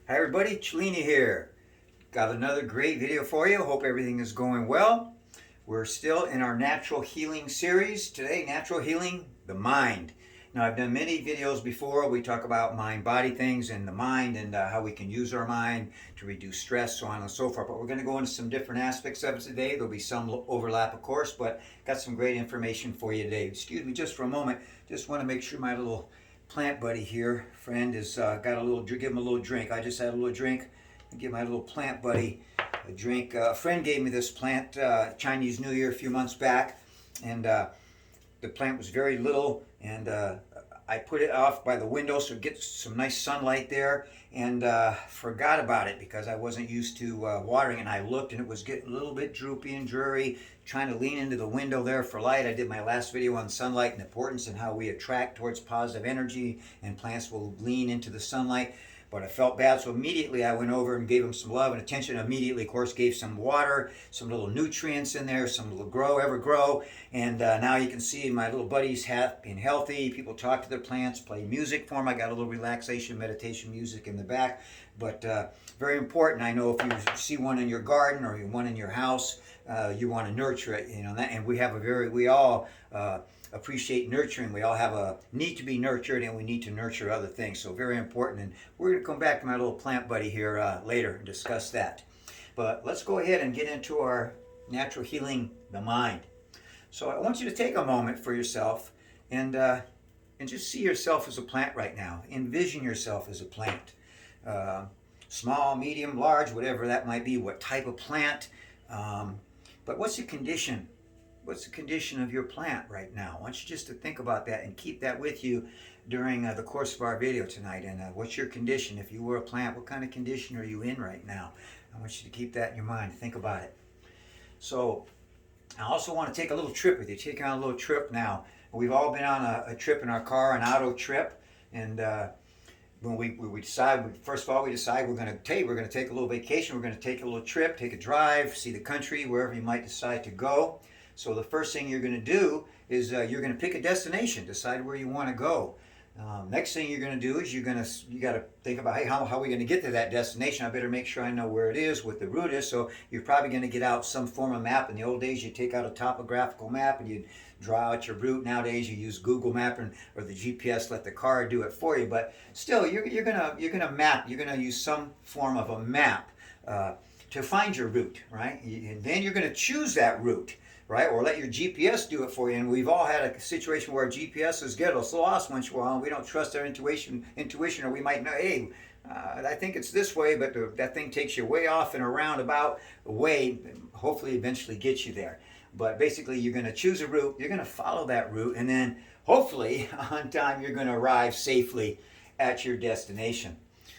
Hi everybody, Cellini here. Got another great video for you. Hope everything is going well. We're still in our natural healing series. Today, natural healing, the mind. Now, I've done many videos before. We talk about mind-body things and the mind and how we can use our mind to reduce stress, so on and so forth. But we're going to go into some different aspects of it today. There'll be some overlap, of course, but got some great information for you today. Excuse me just for a moment. Just want to make sure my little plant buddy here, friend, has got a little, give him a little drink. I just had a little drink. Give my little plant buddy a drink. A friend gave me this plant Chinese New Year a few months back, and the plant was very little, and I put it off by the window so it gets some nice sunlight there, and forgot about it because I wasn't used to watering, and I looked and it was getting a little bit droopy and dreary, trying to lean into the window there for light. I did my last video on sunlight and importance and how we attract towards positive energy, and plants will lean into the sunlight. But I felt bad, so immediately I went over and gave him some love and attention. Immediately, of course, gave some water, some little nutrients in there, some little ever grow. And now you can see my little buddies have been healthy. People talk to their plants, play music for them. I got a little relaxation, meditation music in the back. But very important. I know if you see one in your garden or one in your house, you want to nurture it. You know that, and we all appreciate nurturing. We all have a need to be nurtured, and we need to nurture other things. So very important. And we're going to come back to my little plant buddy here later and discuss that. But let's go ahead and get into our natural healing, the mind. So I want you to take a moment for yourself and just see yourself as a plant right now. Envision yourself as a plant. Small, medium, large, whatever that might be, what type of plant. But what's the condition? What's the condition of your plant right now? I want you just to think about that and keep that with you during the course of our video tonight. And what's your condition? If you were a plant, what kind of condition are you in right now? I want you to keep that in your mind. Think about it. So I also want to take a little trip with you. Take on a little trip now. We've all been on a trip in our car, an auto trip. And when we decide, first of all, we decide we're going to take a little vacation. We're going to take a little trip, take a drive, see the country, wherever you might decide to go. So the first thing you're going to do is you're going to pick a destination, decide where you want to go. Next thing you're going to do is you got to think about, hey, how are we going to get to that destination? I better make sure I know where it is, what the route is. So you're probably going to get out some form of map. In the old days, you take out a topographical map and you'd draw out your route. Nowadays, you use Google Map or the GPS. Let the car do it for you. But still, you're gonna map. You're gonna use some form of a map to find your route, right? And then you're going to choose that route, right? Or let your GPS do it for you. And we've all had a situation where GPSs get us lost once in a while, and we don't trust our intuition, or we might know, hey, I think it's this way, but that thing takes you way off in a roundabout way, hopefully eventually gets you there. But basically, you're going to choose a route, you're going to follow that route, and then hopefully on time you're going to arrive safely at your destination.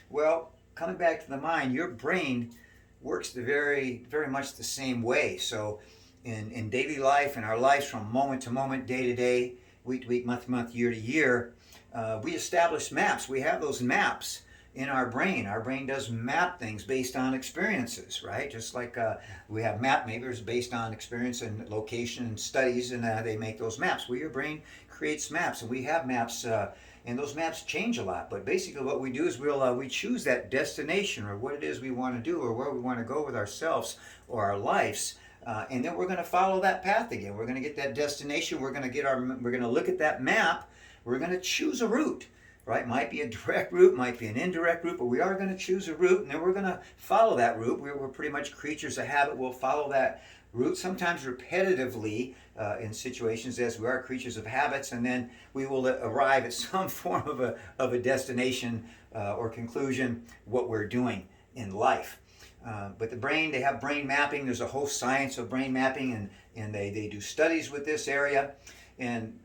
Well, coming back to the mind, your brain works very much the same way. So in daily life, in our lives, from moment to moment, day to day, week to week, month to month, year to year, we establish maps. We have those maps in our brain. Our brain does map things based on experiences, right? Just like we have map makers based on experience and location and studies, and they make those maps. Well, your brain creates maps, and we have maps, and those maps change a lot. But basically what we do is we choose that destination, or what it is we want to do, or where we want to go with ourselves or our lives. And then we're going to follow that path again. We're going to get that destination. We're going to look at that map. We're going to choose a route, right? Might be a direct route, might be an indirect route, but we are going to choose a route, and then we're going to follow that route. We're pretty much creatures of habit. We'll follow that route, sometimes repetitively in situations, as we are creatures of habits, and then we will arrive at some form of a destination or conclusion, what we're doing in life. But the brain, they have brain mapping. There's a whole science of brain mapping, and they do studies with this area. And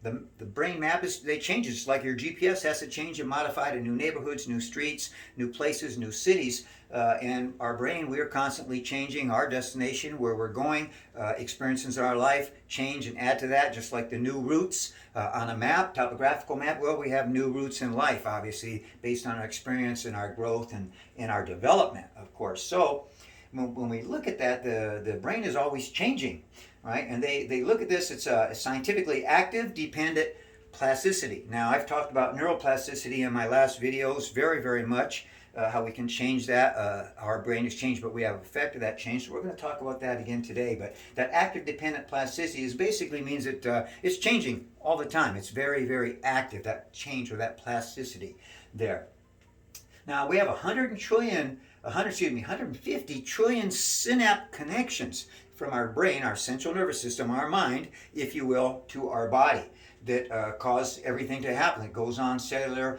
the brain map they change. It's like your GPS has to change and modify to new neighborhoods, new streets, new places, new cities. And our brain, we are constantly changing our destination, where we're going. Experiences in our life change and add to that, just like the new routes on a map, topographical map. Well, we have new routes in life, obviously, based on our experience and our growth and our development, of course. So when we look at that, the brain is always changing, right? And they look at this, it's a scientifically active dependent plasticity. Now, I've talked about neuroplasticity in my last videos very much. how we can change that. Our brain has changed, but we have affected that change. So we're going to talk about that again today. But that active dependent plasticity is basically means that it's changing all the time. It's very, very active, that change or that plasticity there. Now we have 150 trillion synapse connections from our brain, our central nervous system, our mind, if you will, to our body that cause everything to happen. It goes on cellular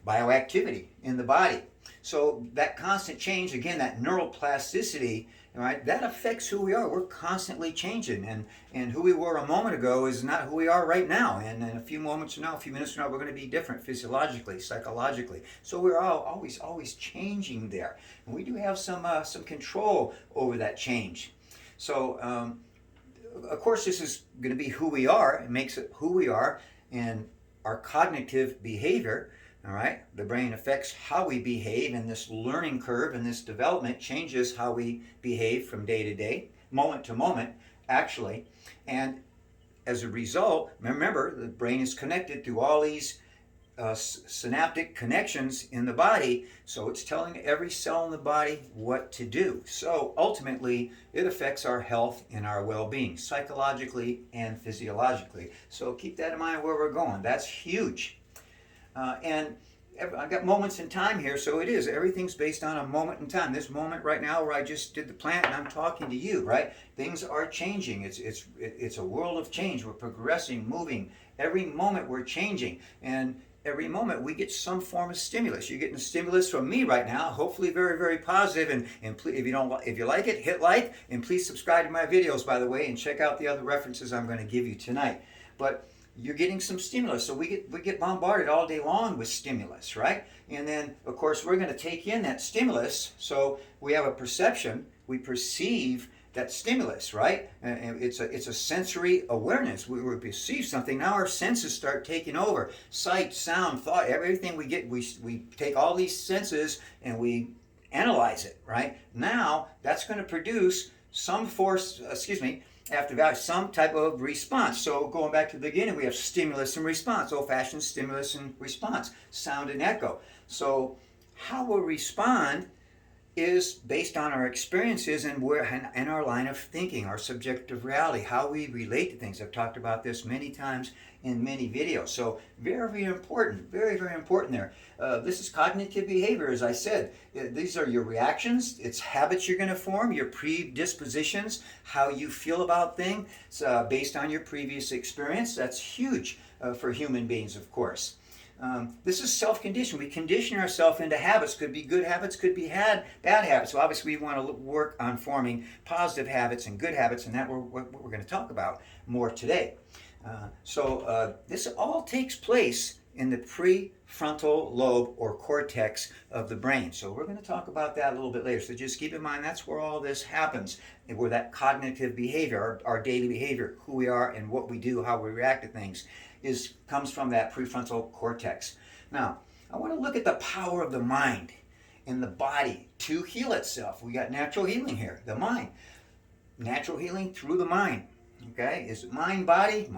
bioactivity in the body. So that constant change, again, that neuroplasticity, right, that affects who we are. We're constantly changing, and who we were a moment ago is not who we are right now. And in a few moments from now, a few minutes from now, we're going to be different physiologically, psychologically. So we're always changing there, and we do have some control over that change. So of course, this is going to be who we are. It makes it who we are, and our cognitive behavior. All right, the brain affects how we behave, and this learning curve and this development changes how we behave from day to day, moment to moment, actually. And as a result, remember, the brain is connected through all these synaptic connections in the body, so it's telling every cell in the body what to do. So ultimately, it affects our health and our well-being, psychologically and physiologically. So keep that in mind where we're going. That's huge. And I've got moments in time here, so it is. Everything's based on a moment in time. This moment right now where I just did the plant and I'm talking to you, right? Things are changing. It's a world of change. We're progressing, moving. Every moment we're changing. And every moment we get some form of stimulus. You're getting a stimulus from me right now, hopefully very, very positive. And please, if you like it, hit like, and please subscribe to my videos, by the way, and check out the other references I'm going to give you tonight. But you're getting some stimulus, so we get bombarded all day long with stimulus, right? And then, of course, we're going to take in that stimulus, so we have a perception. We perceive that stimulus, right? And it's a sensory awareness. We perceive something. Now our senses start taking over. Sight, sound, thought, everything we get. We take all these senses and we analyze it, right? Now that's going to produce some some type of response. So going back to the beginning, we have stimulus and response, old-fashioned stimulus and response, sound and echo. So how we'll respond is based on our experiences and our line of thinking, our subjective reality, how we relate to things. I've talked about this many times in many videos. So very, very important, very, very important there. This is cognitive behavior, as I said. These are your reactions. It's habits you're going to form, your predispositions, how you feel about things based on your previous experience. That's huge for human beings, of course. This is self-conditioned. We condition ourselves into habits. Could be good habits, could be bad habits. So obviously we want to work on forming positive habits and good habits, and that's what we're going to talk about more today. This all takes place in the prefrontal lobe or cortex of the brain. So we're going to talk about that a little bit later. So just keep in mind that's where all this happens, and where that cognitive behavior, our daily behavior, who we are and what we do, how we react to things, comes from that prefrontal cortex. Now, I want to look at the power of the mind and the body to heal itself. We got natural healing here, the mind. Natural healing through the mind. Okay, is mind-body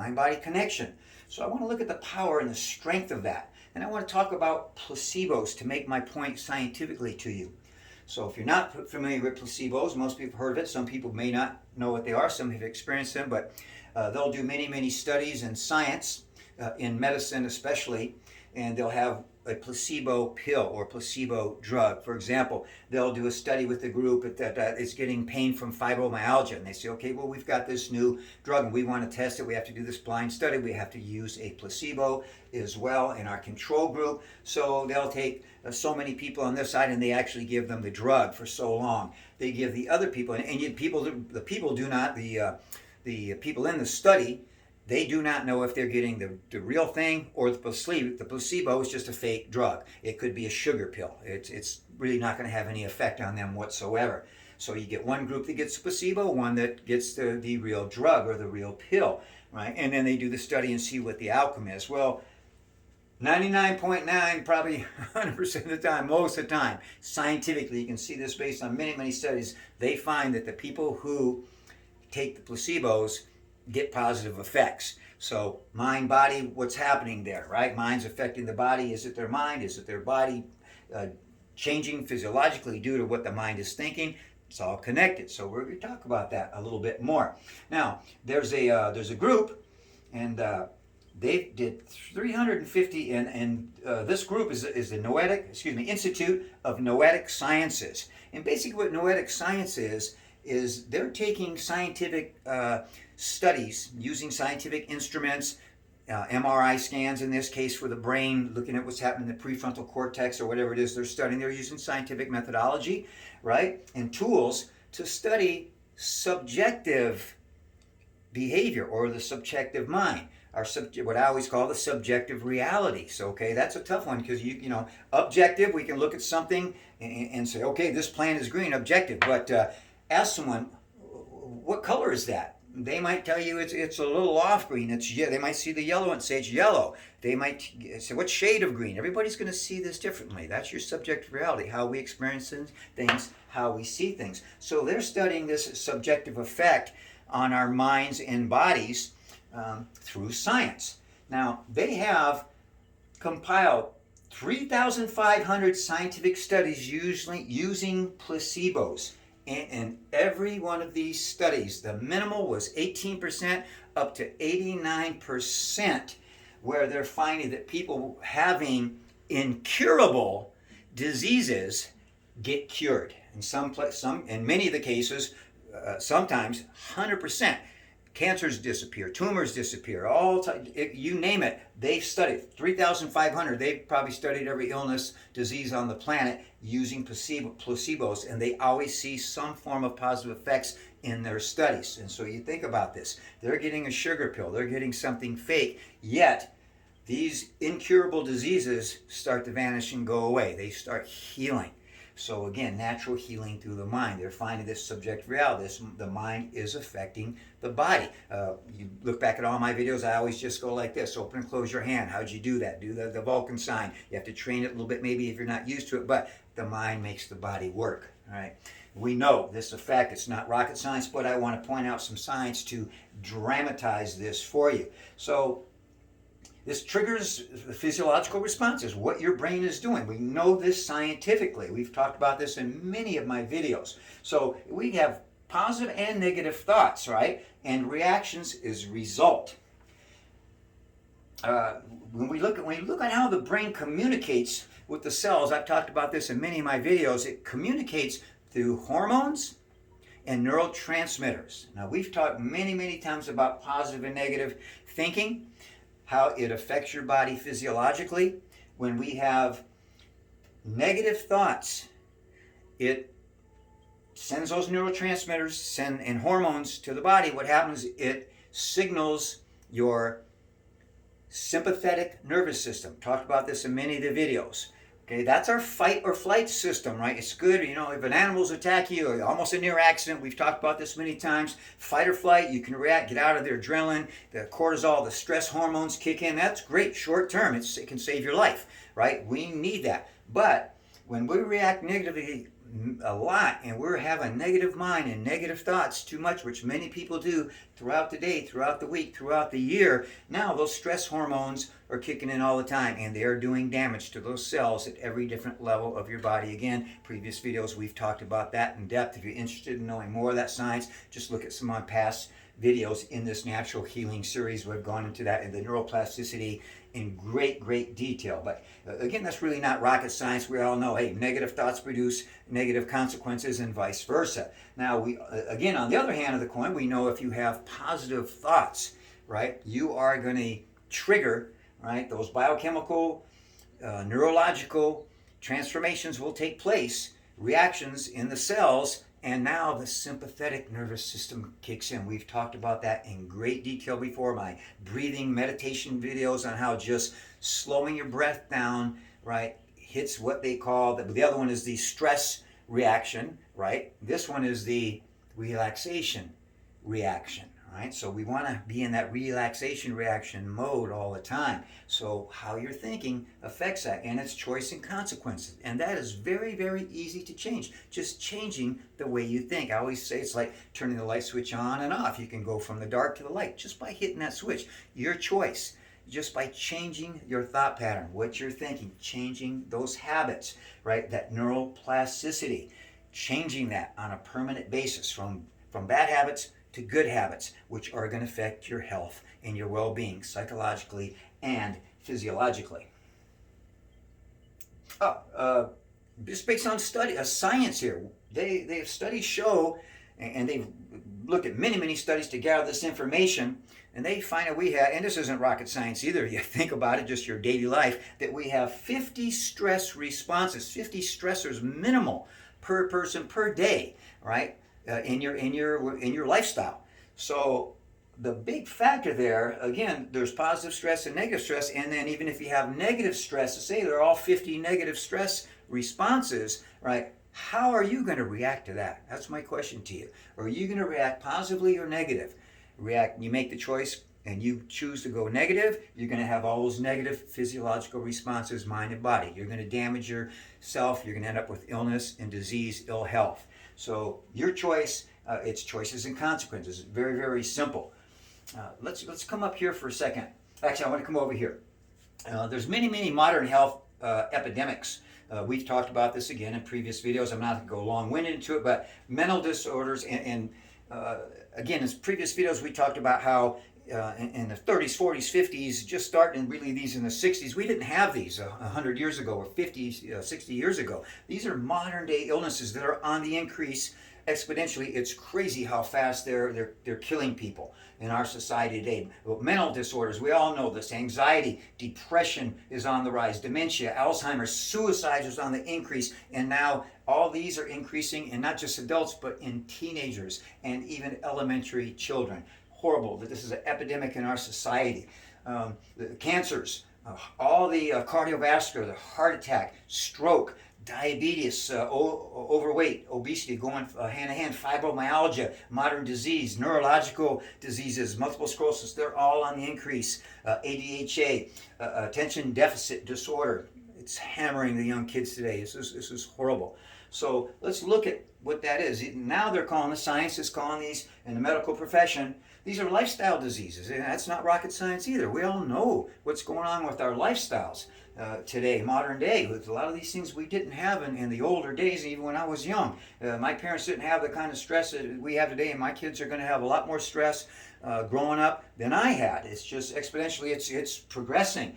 connection. So I want to look at the power and the strength of that. And I want to talk about placebos to make my point scientifically to you. So if you're not familiar with placebos, most people have heard of it. Some people may not know what they are. Some have experienced them, but they'll do many, many studies in science, in medicine especially, and they'll have a placebo pill or placebo drug. For example, they'll do a study with a group that is getting pain from fibromyalgia, and they say, okay, well, we've got this new drug and we want to test it. We have to do this blind study. We have to use a placebo as well in our control group. So they'll take so many people on this side, and they actually give them the drug for so long. They give the other people, and the people in the study, they do not know if they're getting the real thing or the placebo. The placebo is just a fake drug. It could be a sugar pill. It's really not going to have any effect on them whatsoever. So you get one group that gets the placebo, one that gets the real drug or the real pill, right? And then they do the study and see what the outcome is. Well, 99.9, probably 100% of the time, most of the time, scientifically, you can see this based on many, many studies, they find that the people who take the placebos get positive effects. So mind, body, what's happening there, right? Mind's affecting the body. Is it their mind? Is it their body changing physiologically due to what the mind is thinking. It's all connected. So we're going to talk about that a little bit more. Now, there's a group, and they did 350, and this group is the Institute of Noetic Sciences. And basically, what noetic science is they're taking scientific studies using scientific instruments, MRI scans in this case for the brain, looking at what's happening in the prefrontal cortex or whatever it is they're studying. They're using scientific methodology, right, and tools to study subjective behavior or the subjective mind. What I always call the subjective reality. So, okay, that's a tough one because you know, objective, we can look at something and say, okay, this plant is green, objective. But ask someone, what color is that? They might tell you it's a little off green. They might see the yellow and say it's yellow. They might say, what shade of green? Everybody's going to see this differently. That's your subjective reality, how we experience things, how we see things. So they're studying this subjective effect on our minds and bodies through science. Now, they have compiled 3,500 scientific studies usually using placebos. In every one of these studies, the minimal was 18% up to 89%, where they're finding that people having incurable diseases get cured. In many of the cases, sometimes 100%. Cancers disappear, tumors disappear, you name it. They've studied 3,500. They've probably studied every illness, disease on the planet using placebos, and they always see some form of positive effects in their studies. And so you think about this. They're getting a sugar pill. They're getting something fake, yet these incurable diseases start to vanish and go away. They start healing. So again, natural healing through the mind. They're finding this subjective reality. The mind is affecting the body. You look back at all my videos, I always just go like this. Open and close your hand. How'd you do that? Do the Vulcan sign. You have to train it a little bit maybe if you're not used to it, but the mind makes the body work. All right. We know this effect. It's not rocket science, but I want to point out some science to dramatize this for you. So this triggers the physiological responses, what your brain is doing. We know this scientifically. We've talked about this in many of my videos. So we have positive and negative thoughts, right? And reactions is result. When we look at how the brain communicates with the cells, I've talked about this in many of my videos, it communicates through hormones and neurotransmitters. Now, we've talked many, many times about positive and negative thinking, how it affects your body physiologically. When we have negative thoughts, it sends those neurotransmitters and hormones to the body. What happens, it signals your sympathetic nervous system. Talked about this in many of the videos. Okay, that's our fight or flight system, right? It's good, you know, if an animal's attack you, or almost a near accident, we've talked about this many times, fight or flight, you can react, get out of the adrenaline, the cortisol, the stress hormones kick in. That's great short term. It can save your life, right? We need that. But when we react negatively a lot and we're having a negative mind and negative thoughts too much, which many people do throughout the day, throughout the week, throughout the year, now those stress hormones are kicking in all the time and they're doing damage to those cells at every different level of your body. Again, previous videos we've talked about that in depth. If you're interested in knowing more of that science, just look at some of my past videos in this natural healing series. We've gone into that in the neuroplasticity in great detail. But again, that's really not rocket science. We all know, hey, negative thoughts produce negative consequences and vice versa. Now, we again, on the other hand of the coin, we know if you have positive thoughts, right, you are going to trigger, right, those biochemical, neurological transformations will take place, reactions in the cells, and now the sympathetic nervous system kicks in. We've talked about that in great detail before. My breathing meditation videos on how just slowing your breath down, right, hits what they call, the other one is the stress reaction, right? This one is the relaxation reaction, right? So we want to be in that relaxation reaction mode all the time. So how you're thinking affects that, and it's choice and consequences. And that is very easy to change. Just changing the way you think. I always say it's like turning the light switch on and off. You can go from the dark to the light just by hitting that switch. Your choice. just by changing your thought pattern, what you're thinking, changing those habits, right? That neuroplasticity, changing that on a permanent basis from bad habits to good habits, which are going to affect your health and your well-being psychologically and physiologically. Just based on science here, they studies show, and they've looked at many studies to gather this information, and they find that we have, and this isn't rocket science either, you think about it, just your daily life, that we have 50 stress responses, 50 stressors minimal per person per day, right? In your lifestyle. So the big factor there, again, there's positive stress and negative stress, and then even if you have negative stress, to say they're all 50 negative stress responses, right? How are you going to react to that? That's my question to you. Are you going to react positively or negative? You make the choice and you choose to go negative, you're going to have all those negative physiological responses, mind and body. You're going to damage yourself. You're going to end up with illness and disease, ill health. So your choice, it's choices and consequences. Very, very simple. Let's come up here for a second. Actually, I want to come over here. There's many modern health epidemics. We've talked about this again in previous videos. I'm not going to go long-winded into it, but mental disorders and again, in previous videos we talked about how in the 30s, 40s, 50s, just starting really these in the 60s, we didn't have these 100 years ago or 50, 60 years ago. These are modern day illnesses that are on the increase exponentially. It's crazy how fast they're killing people in our society today. Mental disorders, we all know this. Anxiety, depression is on the rise. Dementia, Alzheimer's, suicides is on the increase. And now all these are increasing in not just adults, but in teenagers and even elementary children. Horrible that this is an epidemic in our society. The cancers, all the cardiovascular, the heart attack, stroke, diabetes, overweight, obesity going hand in hand, fibromyalgia, modern disease, neurological diseases, multiple sclerosis, they're all on the increase. ADHD, attention deficit disorder, it's hammering the young kids today. This is horrible. So let's look at what that is. Now they're calling, the science is calling these, in the medical profession, these are lifestyle diseases. And that's not rocket science either. We all know what's going on with our lifestyles today, modern day. With a lot of these things we didn't have in the older days, even when I was young. My parents didn't have the kind of stress that we have today, and my kids are going to have a lot more stress growing up than I had. It's just exponentially, it's progressing.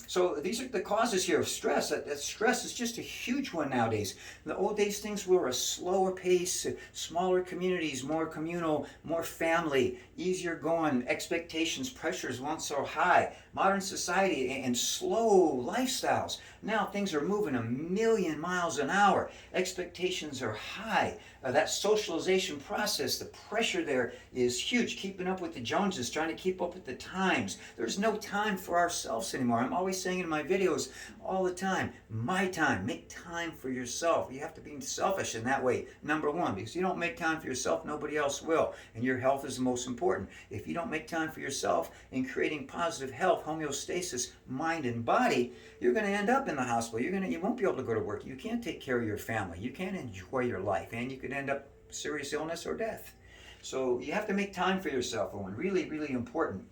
So these are the causes here of stress. That stress is just a huge one nowadays. In the old days, things were a slower pace, smaller communities, more communal, more family, easier going, expectations, pressures weren't so high. Modern society and slow lifestyles. Now things are moving 1,000,000 miles an hour. Expectations are high. That socialization process, the pressure there is huge. Keeping up with the Joneses, trying to keep up with the times. There's no time for ourselves anymore. I'm always saying in my videos all the time, my time. Make time for yourself. You have to be selfish in that way, number one, because you don't make time for yourself, nobody else will. And your health is the most important. If you don't make time for yourself in creating positive health, homeostasis, mind and body, you're going to end up in the hospital. You won't be able to go to work. You can't take care of your family. You can't enjoy your life, and you could end up serious illness or death. So you have to make time for yourself, Owen. Really, really important.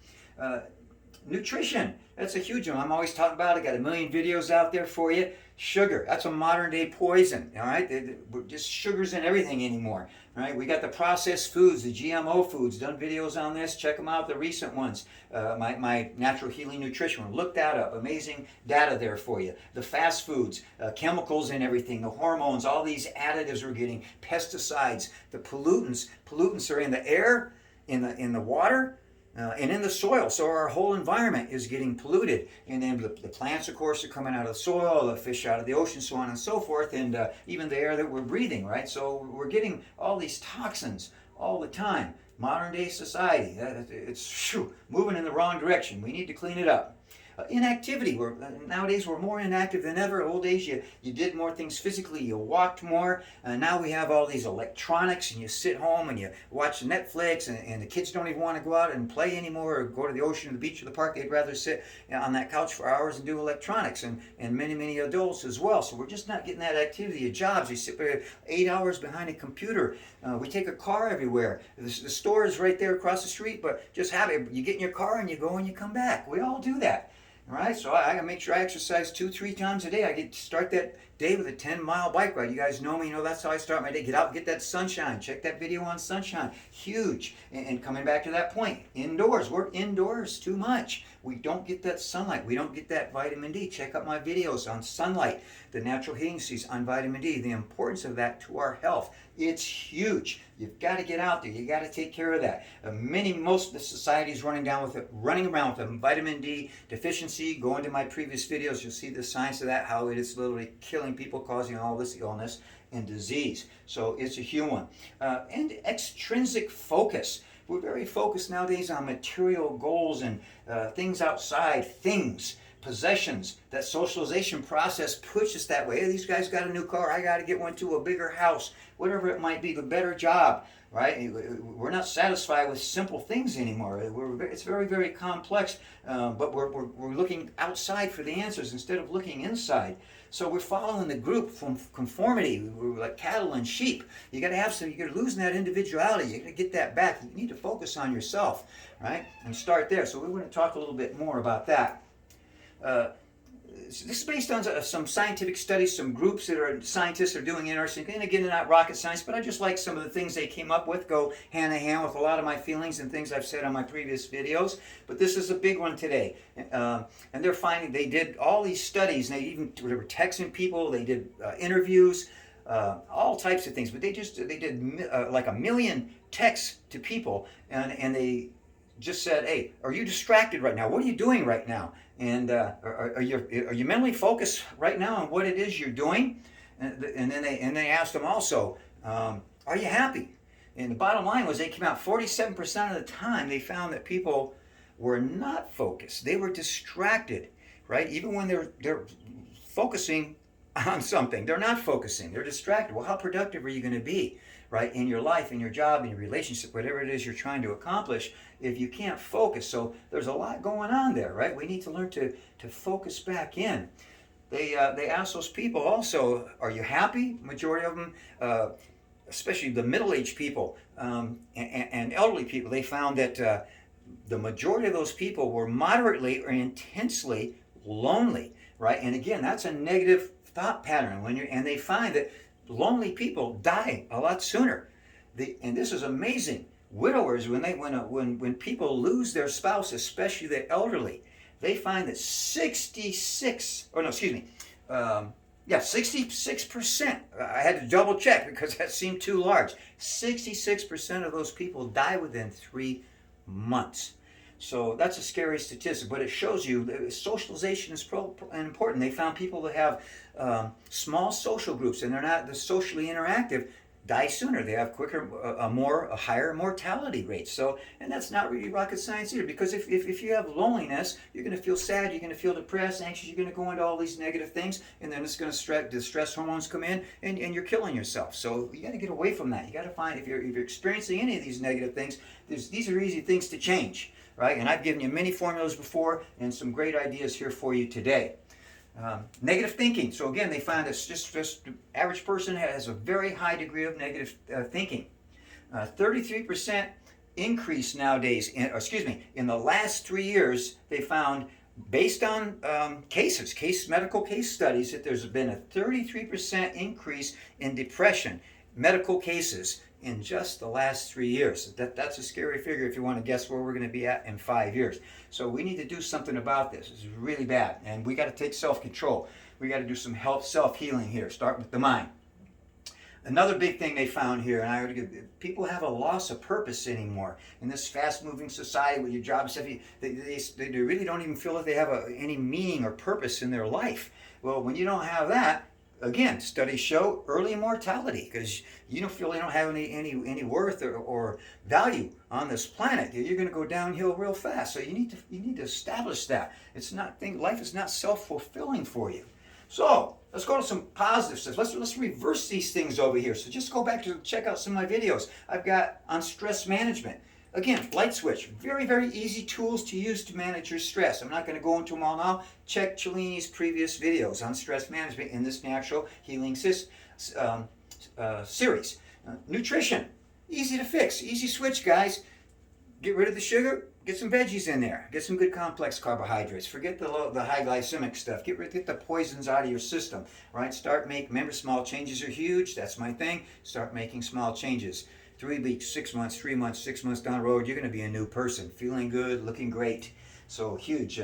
Nutrition, that's a huge one. I'm always talking about it. I got 1,000,000 videos out there for you. Sugar, that's a modern day poison. All right, just sugar's in everything anymore. All right, we got the processed foods, the GMO foods. Done videos on this. Check them out, the recent ones. My Natural Healing Nutrition one. Look that up. Amazing data there for you. The fast foods, chemicals in everything, the hormones, all these additives we're getting, pesticides, the pollutants. Pollutants are in the air, in the water. And in the soil, so our whole environment is getting polluted. And then the plants, of course, are coming out of the soil, the fish out of the ocean, so on and so forth, and even the air that we're breathing, right? So we're getting all these toxins all the time. Modern day society, it's moving in the wrong direction. We need to clean it up. Inactivity. Nowadays we're more inactive than ever. Old days you did more things physically, you walked more. Now we have all these electronics, and you sit home and you watch Netflix, and the kids don't even want to go out and play anymore or go to the ocean or the beach or the park. They'd rather sit on that couch for hours and do electronics, and many adults as well. So we're just not getting that activity at jobs. You sit there 8 hours behind a computer. We take a car everywhere. The store is right there across the street, but just have it. You get in your car and you go and you come back. We all do that. All right, so I gotta make sure I exercise 2-3 times a day. I get to start that day with a 10-mile bike ride. You guys know me, you know that's how I start my day. Get out and get that sunshine. Check that video on sunshine. Huge. And coming back to that point, indoors. We're indoors too much. We don't get that sunlight. We don't get that vitamin D. Check out my videos on sunlight, the natural healing series on vitamin D, the importance of that to our health. It's huge. You've got to get out there. You got to take care of that. Most of the society is running around with a vitamin D deficiency. Go into my previous videos. You'll see the science of that, how it is literally killing people, causing all this illness and disease. So it's a huge one. And extrinsic focus. We're very focused nowadays on material goals and things outside, possessions. That socialization process pushes that way. Hey, these guys got a new car. I got to get one too, a bigger house, whatever it might be, the better job, right? We're not satisfied with simple things anymore. It's very complex, but we're looking outside for the answers instead of looking inside. So we're following the group from conformity. We're like cattle and sheep. You got to have some. You're losing that individuality. You got to get that back. You need to focus on yourself, right? And start there. So we're going to talk a little bit more about that. This is based on some scientific studies, some groups that are scientists are doing interesting, and again, they're not rocket science, but I just like some of the things they came up with, go hand in hand with a lot of my feelings and things I've said on my previous videos. But this is a big one today. And they're finding, they did all these studies, and they were texting people, they did interviews, all types of things, but they did like 1 million texts to people, and they just said, hey, are you distracted right now? What are you doing right now? And are you mentally focused right now on what it is you're doing? And then they asked them also, are you happy? And the bottom line was they came out 47% of the time they found that people were not focused. They were distracted, right? Even when they're focusing on something, they're not focusing. They're distracted. Well, how productive are you going to be, right, in your life, in your job, in your relationship, whatever it is you're trying to accomplish, if you can't focus? So there's a lot going on there, right? We need to learn to focus back in. They asked those people also, are you happy? Majority of them, especially the middle-aged people and elderly people, they found that the majority of those people were moderately or intensely lonely, right? And again, that's a negative thought pattern. And they find that lonely people die a lot sooner. And this is amazing. Widowers, when people lose their spouse, especially the elderly, they find that 66%. I had to double check because that seemed too large. 66% of those people die within 3 months. So that's a scary statistic, but it shows you that socialization is important. They found people that have small social groups and they're not socially interactive die sooner. They have a higher mortality rate. So, and that's not really rocket science either, because if you have loneliness, you're going to feel sad, you're going to feel depressed, anxious, you're going to go into all these negative things, and then it's going to the stress hormones come in, and you're killing yourself. So you got to get away from that. You got to find, if you're experiencing any of these negative things, these are easy things to change. Right? And I've given you many formulas before and some great ideas here for you today. Negative thinking. So again, they find that just the average person has a very high degree of negative thinking. 33% increase nowadays, in the last 3 years, they found, based on medical case studies, that there's been a 33% increase in depression, medical cases, in just the last 3 years. That's a scary figure if you want to guess where we're going to be at in 5 years. So we need to do something about this. It's really bad. And we got to take self-control. We got to do some self-healing here. Start with the mind. Another big thing they found here, and people have a loss of purpose anymore. In this fast-moving society with your job stuff, they really don't even feel that they have any meaning or purpose in their life. Well, when you don't have that, Again, studies show early mortality because you don't feel you don't have any worth or value on this planet. You're going to go downhill real fast. So you need to establish that. It's not think life is not self-fulfilling for you. So let's go to some positive stuff. Let's reverse these things over here. So just go back to check out some of my videos I've got on stress management. Again, light switch, very, very easy tools to use to manage your stress. I'm not going to go into them all now. Check Cellini's previous videos on stress management in this natural healing series. Nutrition, easy to fix, easy switch, guys. Get rid of the sugar, get some veggies in there, get some good complex carbohydrates. Forget the high glycemic stuff. Get the poisons out of your system, right? Remember, small changes are huge. That's my thing. Start making small changes. 3 weeks, 6 months, 3 months, 6 months down the road, you're going to be a new person, feeling good, looking great. So huge.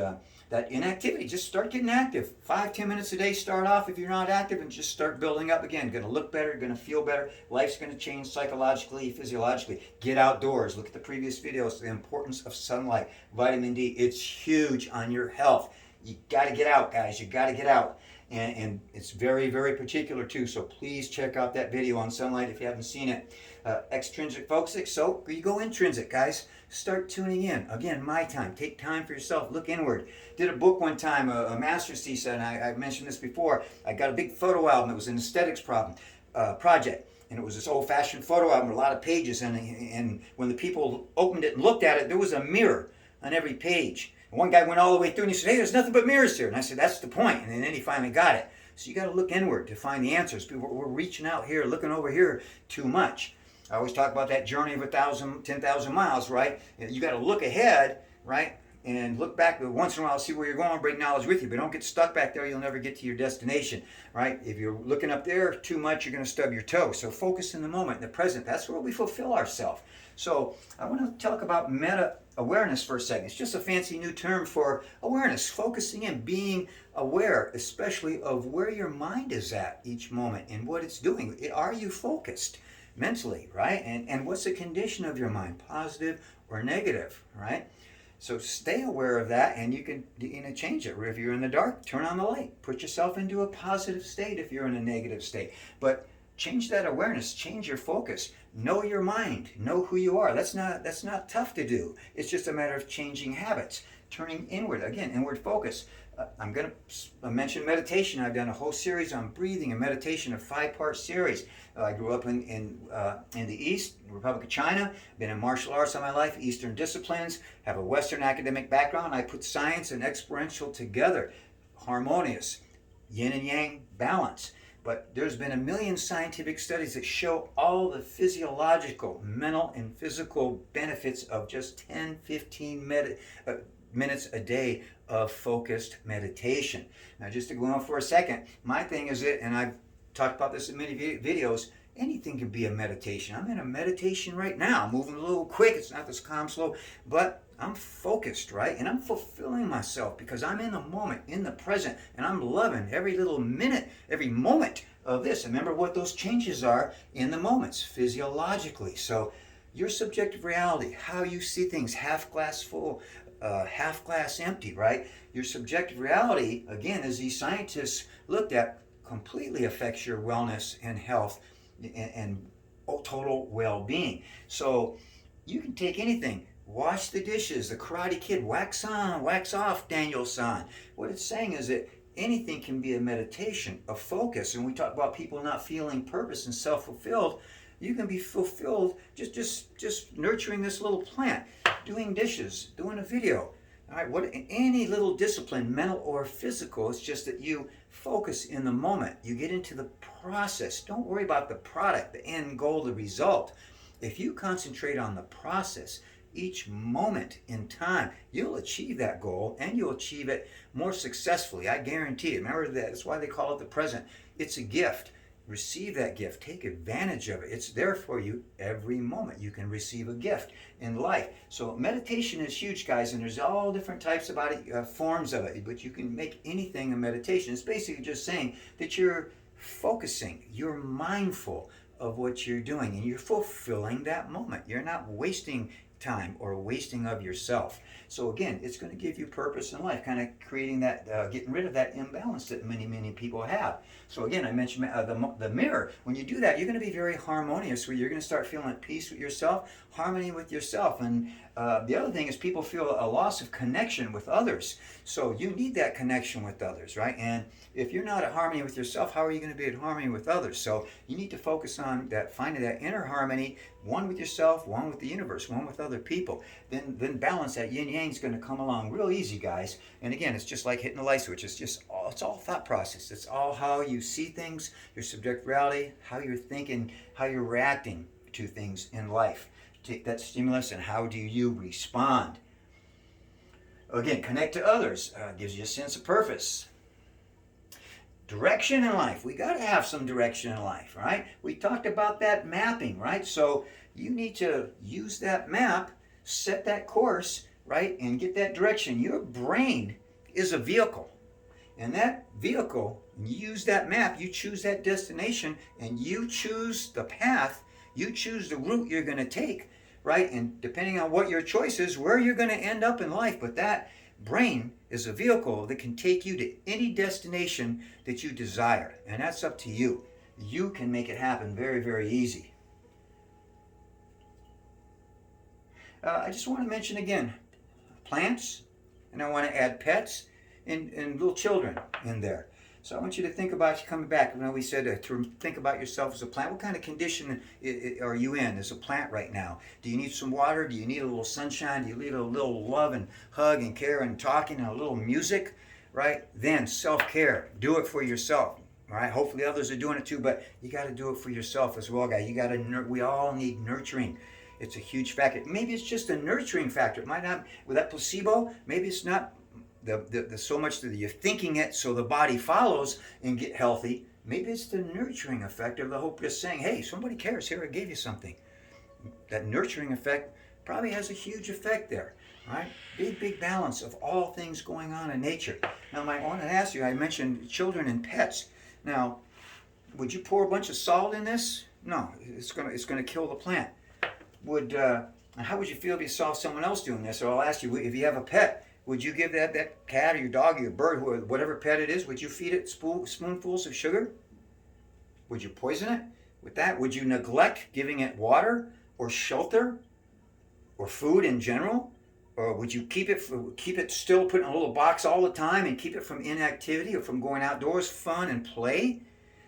That inactivity, just start getting active. 5-10 minutes a day, start off if you're not active, and just start building up again. Going to look better, going to feel better. Life's going to change psychologically, physiologically. Get outdoors. Look at the previous videos, the importance of sunlight, vitamin D. It's huge on your health. You got to get out, guys. You got to get out. And it's very, very particular too. So please check out that video on sunlight if you haven't seen it. Extrinsic focusing. So you go intrinsic, guys. Start tuning in. Again, my time. Take time for yourself. Look inward. Did a book one time, a master's thesis, and I mentioned this before. I got a big photo album. It was an aesthetics project. And it was this old-fashioned photo album with a lot of pages. And when the people opened it and looked at it, there was a mirror on every page. One guy went all the way through and he said, "Hey, there's nothing but mirrors here." And I said, "That's the point." And then he finally got it. So you got to look inward to find the answers. We're reaching out here, looking over here too much. I always talk about that journey of 10,000 miles, right? You got to look ahead, right? And look back once in a while, see where you're going, bring knowledge with you. But don't get stuck back there. You'll never get to your destination, right? If you're looking up there too much, you're going to stub your toe. So focus in the moment, in the present. That's where we fulfill ourselves. So I want to talk about meta awareness for a second. It's just a fancy new term for awareness, focusing in, being aware, especially of where your mind is at each moment and what it's doing. Are you focused mentally, right? And what's the condition of your mind, positive or negative, right? So stay aware of that, and you can change it. If you're in the dark, turn on the light. Put yourself into a positive state if you're in a negative state. But change that awareness, change your focus. Know your mind, know who you are. That's not tough to do. It's just a matter of changing habits, turning inward. Again, inward focus. I'm going to mention meditation. I've done a whole series on breathing and meditation, a 5-part series. I grew up in the East, Republic of China. Been in martial arts all my life, Eastern disciplines. Have a Western academic background. I put science and experiential together, harmonious, yin and yang balance. But there's been a million scientific studies that show all the physiological, mental, and physical benefits of just 10-15 minutes a day of focused meditation. Now, just to go on for a second, my thing is and I've talked about this in many videos, anything can be a meditation. I'm in a meditation right now. I'm moving a little quick. It's not this calm, slow, but I'm focused, right? And I'm fulfilling myself because I'm in the moment, in the present, and I'm loving every little minute, every moment of this. Remember what those changes are in the moments, physiologically. So your subjective reality, how you see things, half glass full, half glass empty, right? Your subjective reality, again, as these scientists looked at, completely affects your wellness and health and total well-being. So you can take anything. Wash the dishes, the Karate Kid, wax on, wax off, Daniel-san. What it's saying is that anything can be a meditation, a focus. And we talk about people not feeling purpose and self-fulfilled. You can be fulfilled just nurturing this little plant, doing dishes, doing a video. All right, any little discipline, mental or physical, it's just that you focus in the moment. You get into the process. Don't worry about the product, the end goal, the result. If you concentrate on the process, each moment in time, you'll achieve that goal and you'll achieve it more successfully. I guarantee it. Remember that. That's why they call it the present. It's a gift. Receive that gift. Take advantage of it. It's there for you every moment. You can receive a gift in life. So meditation is huge, guys, and there's all different types about it, forms of it, but you can make anything a meditation. It's basically just saying that you're focusing, you're mindful of what you're doing, and you're fulfilling that moment. You're not wasting time or wasting of yourself. So again, it's going to give you purpose in life, kind of creating that, getting rid of that imbalance that many people have. So again, I mentioned the mirror. When you do that, you're going to be very harmonious, where you're going to start feeling at peace with yourself, harmony with yourself. And the other thing is people feel a loss of connection with others. So you need that connection with others, right? And if you're not at harmony with yourself, how are you going to be at harmony with others? So you need to focus on that, finding that inner harmony, one with yourself, one with the universe, one with other people. Then balance, that yin yang is going to come along real easy, guys. And again, it's just like hitting a light switch. It's all thought process. It's all how you see things, your subjective reality, how you're thinking, how you're reacting to things in life. Take that stimulus and how do you respond? Again, connect to others, gives you a sense of purpose. Direction in life. We got to have some direction in life, right? We talked about that mapping, right? So you need to use that map, set that course, right, and get that direction. Your brain is a vehicle. And that vehicle, you use that map, you choose that destination, and you choose the path, you choose the route you're going to take, right? And depending on what your choice is, where you're going to end up in life. But that brain is a vehicle that can take you to any destination that you desire. And that's up to you. You can make it happen very, very easy. I just want to mention again, plants, and I want to add pets and little children in there. So I want you to think about you coming back. You know, we said to think about yourself as a plant. What kind of condition are you in as a plant right now? Do you need some water? Do you need a little sunshine? Do you need a little love and hug and care and talking and a little music? Right? Then self-care. Do it for yourself. All right? Hopefully others are doing it too, but you got to do it for yourself as well, guys. You got to. We all need nurturing. It's a huge factor. Maybe it's just a nurturing factor. It might not, with that placebo, maybe it's not the so much that you're thinking it so the body follows and get healthy. Maybe it's the nurturing effect of the hope, just saying, hey, somebody cares. Here, I gave you something. That nurturing effect probably has a huge effect there. Right? Big balance of all things going on in nature. Now, I want to ask you, I mentioned children and pets. Now, would you pour a bunch of salt in this? No, it's gonna kill the plant. How would you feel if you saw someone else doing this? Or I'll ask you, if you have a pet, would you give that cat or your dog or your bird, whatever pet it is, would you feed it spoonfuls of sugar? Would you poison it with that? Would you neglect giving it water or shelter or food in general? Or would you keep it still put in a little box all the time and keep it from inactivity or from going outdoors, fun and play?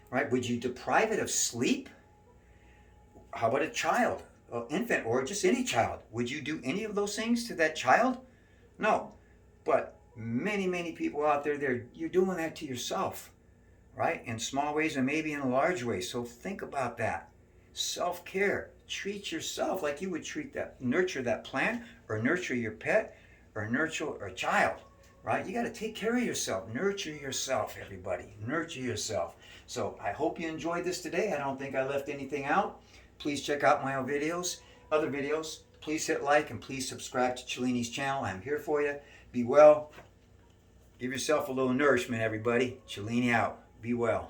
Right? Would you deprive it of sleep? How about a child, an infant, or just any child? Would you do any of those things to that child? No. But many people out there, you're doing that to yourself, right? In small ways and maybe in large ways. So think about that. Self-care. Treat yourself like you would nurture that plant or nurture your pet or nurture a child, right? You got to take care of yourself. Nurture yourself, everybody. Nurture yourself. So I hope you enjoyed this today. I don't think I left anything out. Please check out my other videos. Please hit like and please subscribe to Cellini's channel. I'm here for you. Be well. Give yourself a little nourishment, everybody. Cellini out. Be well.